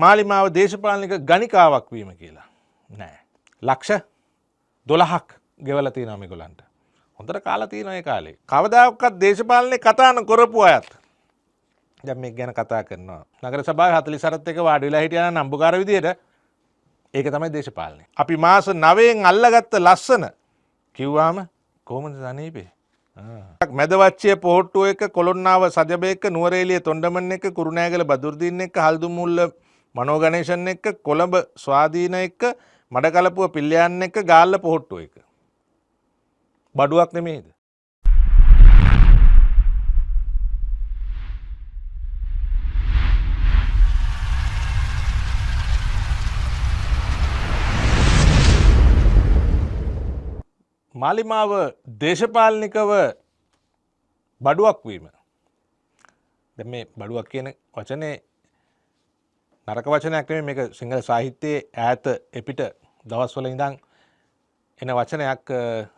මාලිමාව දේශපාලනික ගණිකාවක් වීම කියලා. නෑ. ලක්ෂ 12ක් ගෙවලා තියෙනවා මේගොල්ලන්ට. හොඳට කාලා තියෙනවා ඒ කාලේ. කවදාකවත් දේශපාලනේ කතා නොකරපු අයත් දැන් මේක ගැන කතා කරනවා. නගර සභාවේ 48ත් එක වාඩි වෙලා හිටියා නම් නම්බුකාර විදියට ඒක තමයි දේශපාලනේ. අපි මාස 9න් අල්ලගත්ත ලස්සන කිව්වාම කොහොමද සනීපේ? මැදවච්චිය පොහොට්ටුව එක කොළොන්නාව සජබ එක නුවරඑළිය තොණ්ඩමන් එක කුරුණෑගල බදුරුදීන් එක හල්දුමුල්ල මනෝගණේෂන් එක කොළඹ ස්වාධීන එක මඩකලපුව පිල්ලයන් එක ගාල්ල පොහොට්ටුව එක. බඩුවක් නෙමෙයිද? මාලිමාව දේශපාලනිකව බඩුවක් වීම. දැන් මේ බඩුවක් කියන වචනේ නරක වචනයක් නෙමෙයි මේක සිංහල සාහිත්‍යයේ ඈත එපිට දවස්වල ඉඳන් එන වචනයක්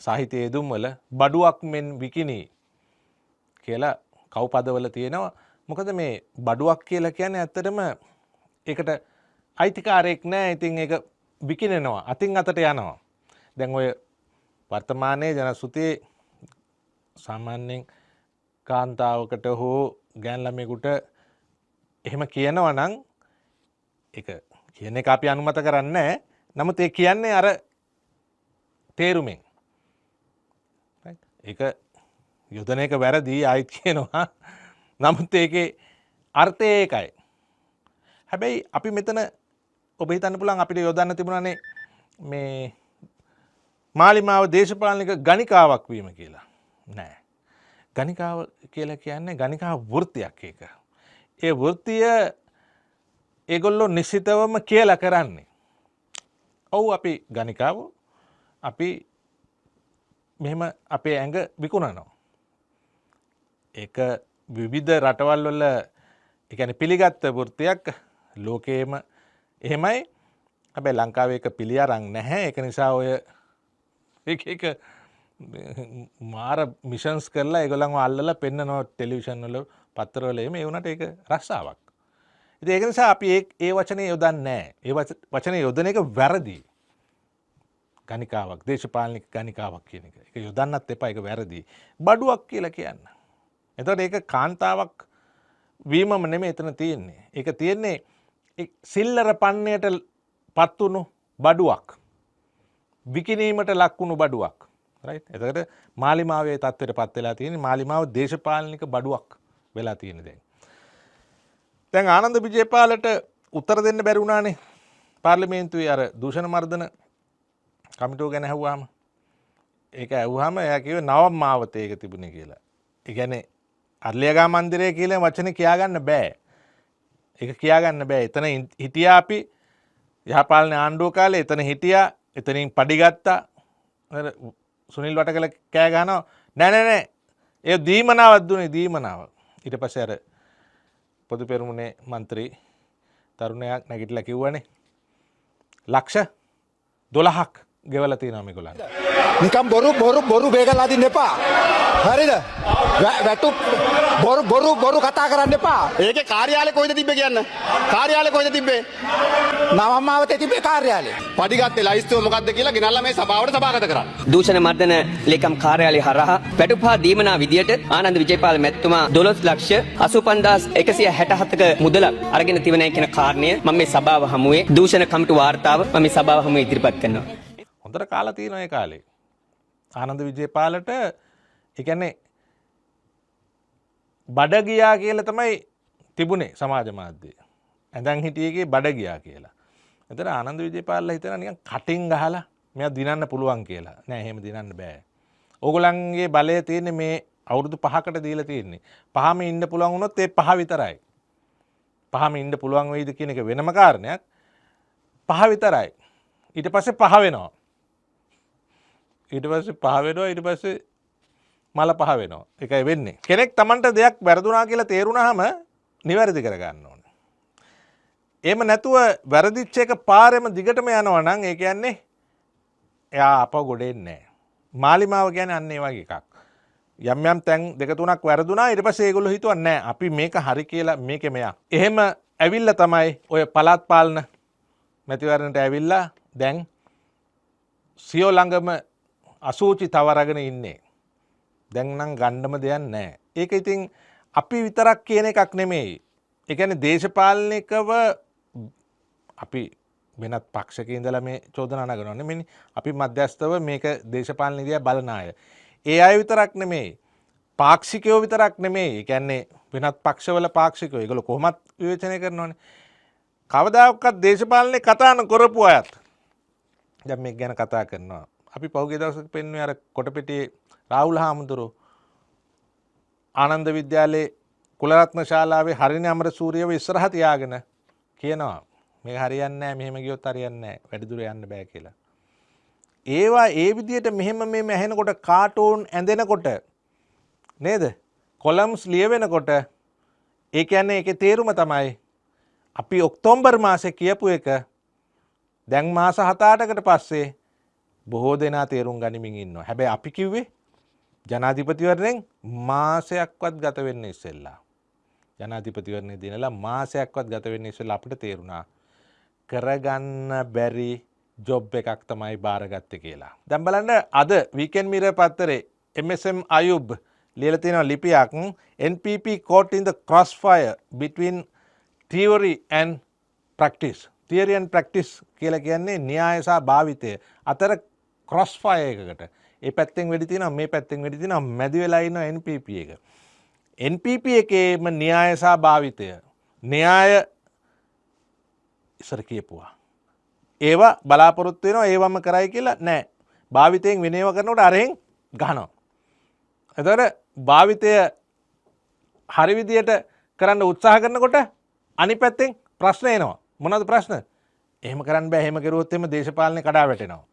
සාහිත්‍යයේ යෙදුම් වල බඩුවක් මෙන් විකිණී කියලා කව්පදවල තියෙනවා. මොකද මේ බඩුවක් කියලා කියන්නේ ඇත්තටම ඒකට අයිතිකාරයෙක් නැහැ. ඉතින් ඒක විකිණෙනවා. අතින් අතට යනවා. දැන් ඔය වර්තමානයේ ජනශ්‍රුතියේ සාමාන්‍යයෙන් කාන්තාවකට හෝ ගෑන් ළමයෙකුට එහෙම කියනවා නම් ඒක කියන එක අපි අනුමත කරන්නේ නැහැ. නමුත් ඒ කියන්නේ අර තේරුමෙන්. ඒක යොදන එක වැරදි ආයිත් කියනවා. නමුත් ඒකේ අර්ථය ඒකයි. හැබැයි අපි මෙතන ඔබ හිතන්න පුළුවන් අපිට යොදන්න තිබුණානේ මේ මාලිමාව දේශපාලනික ගණිකාවක් වීම කියලා. නෑ. ගණිකාව කියලා කියන්නේ ගණිකා වෘත්තියක් ඒක. ඒ වෘත්තිය ඒගොල්ලෝ නිශ්චිතවම කියලා කරන්නේ. ඔව් අපි ගණිකාව අපි මෙහෙම අපේ ඇඟ විකුණනවා. ඒක විවිධ රටවල් වල ඒ කියන්නේ පිළිගත් වෘත්තියක් ලෝකේම එහෙමයි. හැබැයි ලංකාවේ ඒක පිළි අරන් නැහැ. ඒක නිසා ඔය එක මාර මිෂන්ස් කරලා ඒගොල්ලන්ව අල්ලලා පෙන්නනවා ටෙලිවිෂන් වල පත්තර වල එහෙම. ඒ වුණාට ඒක රස්සාවක්. ඉතින් ඒක නිසා අපි ඒ වචනේ යොදන්නේ නැහැ. ඒ වචනේ යොදන එක වැරදි. ගණිකාවක් දේශපාලනික ගණිකාවක් කියන එක. ඒක යොදන්නත් එපා. ඒක වැරදි. බඩුවක් කියලා කියන්න. එතකොට ඒක කාන්තාවක් වීමම නෙමෙයි එතන තියෙන්නේ. ඒක තියෙන්නේ සිල්ලර පන්නයට පත්තුණු බඩුවක්. විකිණීමට ලක්වුණු බඩුවක්. රයිට්. එතකොට මාලිමාවේ තත්ත්වයට පත් වෙලා තියෙන්නේ මාලිමාව දේශපාලනික බඩුවක් වෙලා තියෙන දැන්. දැන් ආනන්ද විජේපාලට උත්තර දෙන්න බැරි වුණානේ. පාර්ලිමේන්තුවේ අර දූෂණ මර්දන කමිටුව ගැන ඇහුවාම. ඒක ඇහුවාම එයා කිව්වේ නවම් මාවතේ ඒක තිබුණේ කියලා. ඒ කියන්නේ අර්ලියගා මන්දිරය කියලා වචනේ කියාගන්න බෑ. ඒක කියාගන්න බෑ. එතන හිටියා අපි යහපාලන ආණ්ඩුව කාලේ එතන හිටියා. එතනින් පඩි ගත්තා. සුනිල් වටකල කෑ ගහනවා නෑ නෑ නෑ. ඒ දීමනාවක් දුන්නේ දීමනාව. ඊට පස්සේ අර පොදු පෙරමුණේ മന്ത്രി තරුණයෙක් නැගිටලා කිව්වනේ ලක්ෂ 12ක් ගෙවලා තියෙනවා මේගොල්ලන්. නිකම් බොරු බේගලා දින්න එපා. හරිද? වැටු බොරු කතා කරන්න එපා. ඒකේ කාර්යාලය කොහෙද තිබ්බේ කියන්න. කාර්යාලය කොහෙද තිබ්බේ? නවම් මාවතේ තිබ්බේ කාර්යාලය. පඩි ගත්තේ ලයිස්තුව මොකද්ද කියලා ගෙනල්ලා මේ සභාවට සභාගත කරන්න. දූෂණ මර්දන ලේකම් කාර්යාලය හරහා වැටුපා දීමනා විදියට ආනන්ද විජේපාල මැතිතුමා 12,85,167ක මුදලක් අරගෙන තිබෙනයි කියන කාරණය මම මේ සභාව හමුවේ දූෂණ කමිටු වාර්තාව මම මේ සභාව හමුවේ ඉදිරිපත් කරනවා. හොඳට කාලා තියෙනවා ඒ කාලේ. ආනන්ද විජේපාලට ඒ කියන්නේ බඩ ගියා කියලා තමයි තිබුණේ සමාජ මාධ්‍යයේ. ඇඳන් හිටියේගේ බඩ ගියා කියලා. එතන ආනන්ද විජේපාලලා හිතනවා නිකන් කටින් ගහලා මෙයා දිනන්න පුළුවන් කියලා. නෑ එහෙම දිනන්න බෑ. ඕගොල්ලන්ගේ බලය තියෙන්නේ මේ අවුරුදු 5කට දීලා තියෙන්නේ. 5ම ඉන්න පුළුවන් වුණොත් ඒ 5 විතරයි. 5ම ඉන්න පුළුවන් වෙයිද කියන එක වෙනම කාරණයක්. 5 විතරයි. ඊට පස්සේ 5 වෙනවා. ඊට පස්සේ මල 5 වෙනවා. ඒකයි වෙන්නේ. කෙනෙක් Tamanට දෙයක් වැරදුනා කියලා තේරුණාම නිවැරදි කරගන්න ඕනේ. එහෙම නැතුව වැරදිච්ච එක පාරෙම දිගටම යනවා නම් ඒ කියන්නේ එයා අපව ගොඩ එන්නේ නැහැ. මාලිමාව කියන්නේ අන්න ඒ වගේ එකක්. යම් තැන් දෙක තුනක් වැරදුනා ඊට පස්සේ ඒගොල්ලෝ හිතුවා නෑ අපි මේක හරි කියලා මේකේ මෙයා. එහෙම ඇවිල්ලා තමයි ඔය පළාත් පාලන මැතිවරණයට ඇවිල්ලා දැන් සියෝ ළඟම අසූචි තවරගෙන ඉන්නේ. දැන් නම් ගණ්ඩම දෙයක් නැහැ. ඒක ඉතින් අපි විතරක් කියන එකක් නෙමෙයි. ඒ කියන්නේ දේශපාලනිකව අපි වෙනත් පක්ෂක ඉඳලා මේ චෝදනා නගනවා නෙමෙයි. අපි මධ්‍යස්ථව මේක දේශපාලන නිදියා බලන අය. ඒ අය විතරක් නෙමෙයි. පාක්ෂිකයෝ විතරක් නෙමෙයි. ඒ කියන්නේ වෙනත් පක්ෂවල පාක්ෂිකයෝ. ඒගොල්ලෝ කොහොමත් විවේචනය කරනවානේ. කවදාකවත් දේශපාලනේ කතා නොකරපු අයත් දැන් මේක ගැන කතා කරනවා. අපි පහුගිය දවසක පෙන්වුවේ අර කොටපිටියේ රාහුල හාමුදුරුවෝ ආනන්ද විද්‍යාලයේ කුලරත්න ශාලාවේ හරිනි අමරසූරියව ඉස්සරහ තියාගෙන කියනවා මේක හරියන්නේ නැහැ, මෙහෙම ගියොත් හරියන්නේ නැහැ, වැඩි දුර යන්න බෑ කියලා. ඒවා ඒ විදිහට මෙහෙම ඇහෙනකොට කාටූන් ඇඳෙනකොට නේද? කොලම්ස් ලියවෙනකොට ඒ කියන්නේ ඒකේ තේරුම තමයි අපි ඔක්තෝබර් මාසේ කියපු එක දැන් මාස 7-8කට පස්සේ බොහෝ දෙනා තේරුම් ගනිමින් ඉන්නවා. හැබැයි අපි කිව්වේ ජනාධිපතිවරණයෙන් මාසයක්වත් ගත වෙන්න ඉස්සෙල්ලා. ජනාධිපතිවරණේ දිනලා මාසයක්වත් ගත වෙන්න ඉස්සෙල්ලා අපිට තේරුණා කරගන්න බැරි ජොබ් එකක් තමයි බාරගත්තේ කියලා. දැන් බලන්න අද වීකෙන්ඩ් මිරර් පත්තරේ MSM අයුබ් ලියලා තියෙන ලිපියක් NPP caught in the crossfire between theory and practice. theory and practice කියලා කියන්නේ න්‍යාය සහ භාවිතය අතර crossfire එකකට. ඒ පැත්තෙන් වෙඩි තියෙනවා, මේ පැත්තෙන් වෙඩි තියෙනවා, මැදි වෙලා ඉන්න NPP එක. NPP එකේම න්‍යාය සහ භාවිතය. න්‍යාය ඉස්සර කියපුවා. ඒවා බලාපොරොත්තු වෙනවා ඒවම කරයි කියලා නෑ. භාවිතයෙන් වෙනේව කරනකොට අරහෙන් ගහනවා. එතකොට භාවිතය හරි විදියට කරන්න උත්සාහ කරනකොට අනිත් පැත්තෙන් ප්‍රශ්න එනවා. මොනවද ප්‍රශ්න? එහෙම කරන්න බෑ. එහෙම කරුවොත් එහෙම දේශපාලනේ කඩා වැටෙනවා.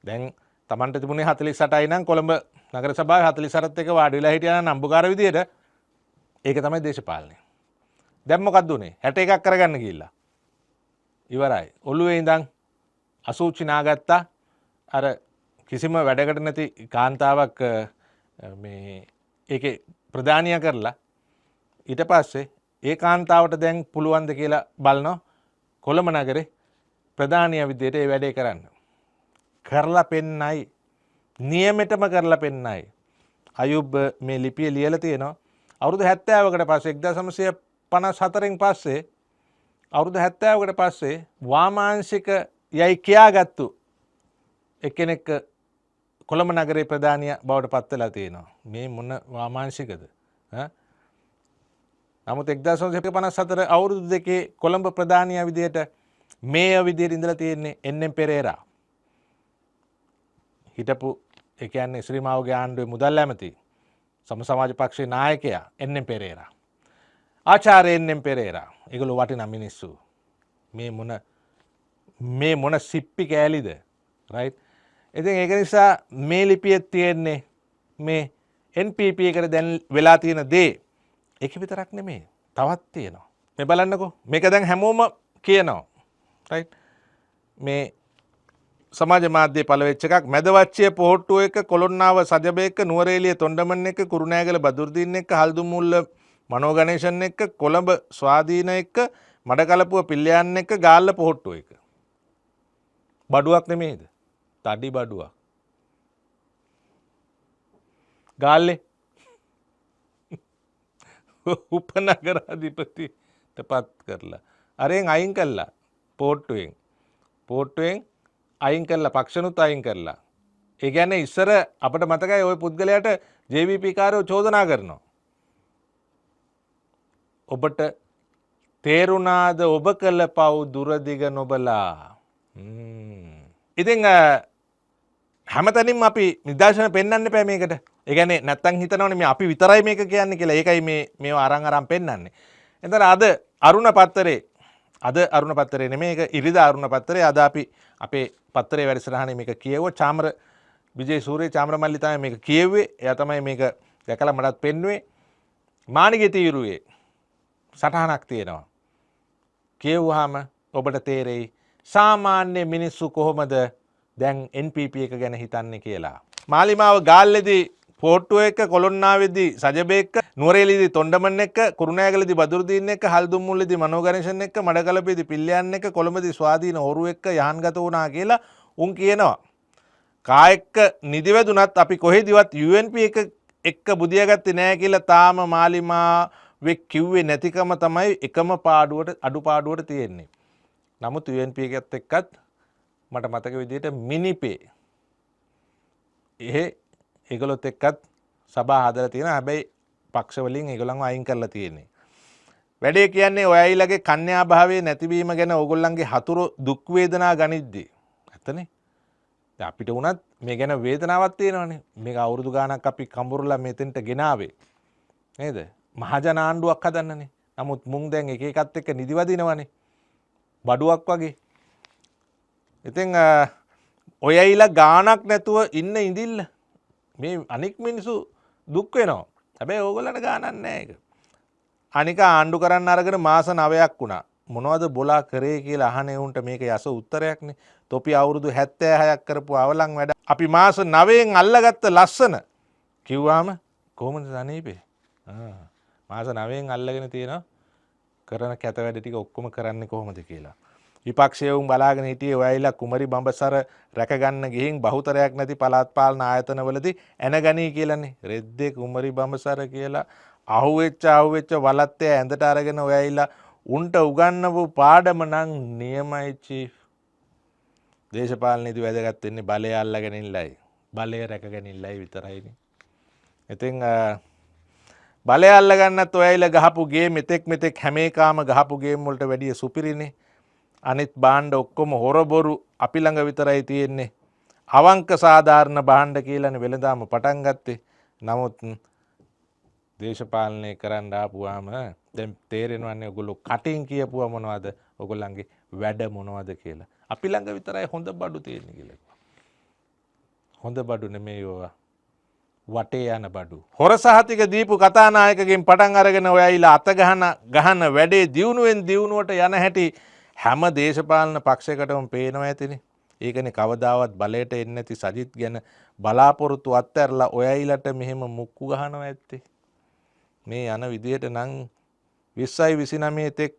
දැන් Tamante තිබුණේ 48යි නම් කොළඹ නගර සභාවේ 48ත් එක වාඩි වෙලා හිටියා නම් නම්බුකාර විදියට ඒක තමයි දේශපාලනය. දැන් මොකක්ද උනේ? 61ක් කරගන්න ගිහිල්ලා. ඉවරයි. ඔළුවේ ඉඳන් අසූචි නාගත්තා. අර කිසිම වැඩකට නැති කාන්තාවක් මේ ඒකේ ප්‍රධානිය කරලා ඊට පස්සේ ඒ කාන්තාවට දැන් පුළුවන්ද කියලා බලනවා කොළඹ නගරේ ප්‍රධානිය විදියට ඒ වැඩේ කරන්න. කරලා පෙන්නයි. නියමෙටම කරලා පෙන්නයි. අයුබ් මේ ලිපිය ලියලා තියෙනවා. අවුරුදු 70කට පස්සේ 1954න් පස්සේ අවුරුදු 70කට පස්සේ වාමාංශික යයි කියාගත්තු එක්කෙනෙක් කොළඹ නගරේ ප්‍රධානිය බවට පත් වෙලා තියෙනවා. මේ මොන වාමාංශිකද? නමුත් 1954 අවුරුදු දෙකේ කොළඹ ප්‍රධානිය විදියට මේයර් විදියට ඉඳලා තියෙන්නේ එන්.එම්. පෙරේරා. හිටපු ඒ කියන්නේ ශ්‍රී මාවගේ ආණ්ඩුවේ මුදල් ඇමති සම සමාජ පක්ෂයේ නායකයා එන්.එම්. පෙරේරා. ආචාර්ය එන්.එම්. පෙරේරා. ඒගොල්ලෝ වටිනා මිනිස්සු. මේ මොන සිප්පි කෑලිද? රයිට්. ඉතින් ඒක නිසා මේ ලිපියේ තියෙන්නේ මේ NPP එකට දැන් වෙලා තියෙන දේ. ඒක විතරක් නෙමෙයි. තවත් තියෙනවා. මේ බලන්නකෝ. මේක දැන් හැමෝම කියනවා. රයිට්. මේ සමාජ මාධ්‍යයේ පළවෙච්ච එකක් මැදවච්චිය පොහොට්ටුව එක කොළොන්නාව සජබ එක්ක නුවරඑළිය තොණ්ඩමන් එක්ක කුරුණෑගල බදුරුදීන් එක්ක හල්දුමුල්ල මනෝ ගණේෂන් එක්ක කොළඹ ස්වාධීන එක්ක මඩකලපුව පිල්ලයන් එක්ක ගාල්ල පොහොට්ටුව එක. බඩුවක් නෙමෙයිද? තඩි බඩුවක්. ගාල්ලේ උපනගරාධිපතිට පත් කරලා අරෙන් අයින් කළා පොහොට්ටුවෙන් අයින් කරලා පක්ෂනුත් අයින් කරලා. ඒ කියන්නේ ඉස්සර අපිට මතකයි ওই පුද්ගලයාට JVP කාරයෝ චෝදනා කරනවා. ඔබට තේරුණාද ඔබ කළ පව් දුරදිග නොබලා? ඉතින් හැමතැනින්ම අපි නිදර්ශන පෙන්වන්න එපා මේකට. ඒ කියන්නේ නැත්තම් හිතනවනේ මේ අපි විතරයි මේක කියන්නේ කියලා. ඒකයි මේවා අරන් පෙන්වන්නේ. එතන අද අරුණ පත්තරේ නෙමෙයි ඒක ඉරිදා අරුණ පත්තරේ. අද අපි අපේ පත්තරේ වැඩසටහනේ මේක කියවුවා. චාමර විජේසූරිය චාමරමල්ලි තමයි මේක කියුවේ. එයා තමයි මේක දැකලා මටත් පෙන්වුවේ. මාණිගේ තීරුවේ සටහනක් තියෙනවා. කියවුවාම ඔබට තේරෙයි සාමාන්‍ය මිනිස්සු කොහොමද දැන් NPP එක ගැන හිතන්නේ කියලා. මාලිමාව ගාල්ලේදී පොට්ටුව එක්ක කොළොන්නාවේදී සජබ එක්ක නුවරේලියේදී තොණ්ඩමන් එක්ක, කුරුණෑගලදී බදුරුදීන් එක්ක, හල්දුම්මුල්ලේදී මනෝගණේෂන් එක්ක, මඩකලපේදී පිල්ලයන් එක්ක, කොළඹදී ස්වාධීන හොරු එක්ක යහන්ගත වුණා කියලා උන් කියනවා. කා එක්ක නිදිවැදුනත් අපි කොහෙදිවත් UNP එක්ක බුදියාගත්තේ නැහැ කියලා තාම මාලිමාවේ කිව්වේ නැතිකම තමයි එකම අඩුපාඩුවට තියෙන්නේ. නමුත් UNP එකත් එක්කත් මට මතක විදිහට මිනිපේ ඒගොල්ලොත් එක්කත් සභා හදලා තියෙනවා. හැබැයි පක්ෂ වලින් ඒගොල්ලන්ව අයින් කරලා තියෙන්නේ. වැඩේ කියන්නේ ඔයයිලගේ කන්‍යා භාවයේ නැතිවීම ගැන ඕගොල්ලන්ගේ හතුරු දුක් වේදනා ගනිද්දී. ඇත්තනේ. දැන් අපිට උනත් මේ ගැන වේදනාවක් තියෙනවනේ. මේක අවුරුදු ගාණක් අපි කඹුරුලා මෙතෙන්ට ගෙනාවේ. නේද? මහජන ආණ්ඩුවක් හදන්නනේ. නමුත් මුන් දැන් එක එකත් එක්ක නිදිවදිනවනේ. බඩුවක් වගේ. ඉතින් ඔයයිලා ගාණක් නැතුව ඉන්න ඉඳිල්ල. මේ අනික් මිනිස්සු දුක් වෙනවා. හැබැයි ඕගොල්ලන්ට ගාණක් නැහැ ඒක. අනික ආණ්ඩු කරන්න අරගෙන මාස 9ක් වුණා. මොනවද බොලා කරේ කියලා අහන්නේ උන්ට මේක යස උත්තරයක්නේ. තොපි අවුරුදු 76ක් කරපු අවලං වැඩ. අපි මාස 9න් අල්ලගත්ත ලස්සන කිව්වාම කොහොමද සනීපේ? මාස 9න් අල්ලගෙන තියෙනවා කරන කැත වැඩ ටික ඔක්කොම කරන්නේ කොහොමද කියලා. විපක්ෂයේ උන් බලාගෙන හිටියේ ඔයයිලා කුමරි බඹසර රැකගන්න ගිහින් බහුතරයක් නැති පළාත් පාලන ආයතනවලදී එනගනී කියලානේ. රෙද්දේ කුමරි බඹසර කියලා අහුවෙච්ච වලත්තේ ඇඳට අරගෙන ඔයයිලා උන්ට උගන්නපු පාඩම නම් නියමයි චීෆ්. දේශපාලනයේදී වැදගත් වෙන්නේ බලය අල්ලගෙන ඉන්නයි. බලය රැකගෙන ඉන්නයි විතරයිනේ. ඉතින් බලය අල්ලගන්නත් ඔයයිලා ගහපු ගේම් මෙතෙක් හැම එකාම ගහපු ගේම් වලට වැඩිය සුපිරිනේ. අනිත් භාණ්ඩ ඔක්කොම හොරබොරු අපි ළඟ විතරයි තියෙන්නේ. අවංක සාධාරණ භාණ්ඩ කියලානේ වෙලඳාම පටන් ගත්තේ. නමුත් දේශපාලනය කරන්න ආපුවාම දැන් තේරෙනවන්නේ ඔයගොල්ලෝ කටින් කියපුවා මොනවද? ඔයගොල්ලන්ගේ වැඩ මොනවද කියලා. අපි ළඟ විතරයි හොඳ බඩු තියෙන්නේ කියලා. හොඳ බඩු නෙමෙයි ඕවා. වටේ යන බඩු. හොර සහතික දීපු කතානායකගෙන් පටන් අරගෙන ඔයයිලා අත ගහන වැඩේ දියුණුවෙන් දියුණුවට යන හැටි හැම දේශපාලන පක්ෂයකටම පේනවා ඇතිනේ. ඒකනේ කවදාවත් බලයට එන්නේ නැති සජිත් ගැන බලාපොරොත්තු අත්හැරලා ඔයයිලට මෙහෙම මුක්කු ගහනවා ඇත්තේ. මේ යන විදියට නම් 20යි 29 තෙක්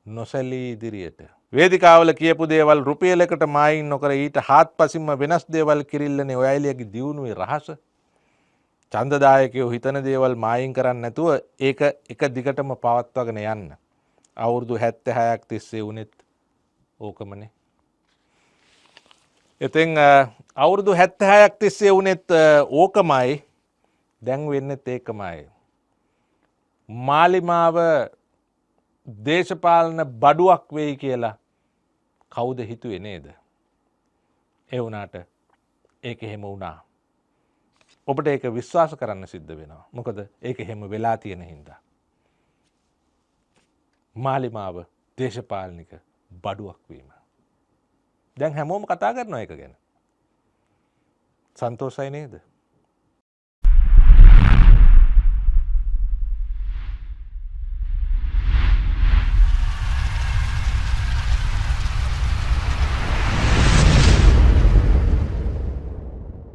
නොසැලී ඉදිරියට. වේදිකාවල කියපු දේවල් රුපියලකට මායින් නොකර ඊට හාත්පසින්ම වෙනස් දේවල් කිරිල්ලනේ ඔයයිලියගේ දියුණුවේ රහස. ඡන්දදායකයෝ හිතන දේවල් මායින් කරන්නේ නැතුව ඒක එක දිගටම පවත්වාගෙන යන්න. අවුරුදු 76ක් තිස්සේ වුණෙත් ඕකමනේ. ඉතින් අවුරුදු 76ක් තිස්සේ වුණෙත් ඕකමයි දැන් වෙන්නෙත් ඒකමයි. මාලිමාව දේශපාලන බඩුවක් වෙයි කියලා කවුද හිතුවේ නේද? ඒ වුණාට ඒක එහෙම වුණා. ඔබට ඒක විශ්වාස කරන්න සිද්ධ වෙනවා. මොකද ඒක එහෙම වෙලා තියෙන හින්දා. මාලිමාව දේශපාලනික බඩුවක් වීම. දැන් හැමෝම කතා කරනවා ඒක ගැන. සන්තෝෂයි නේද?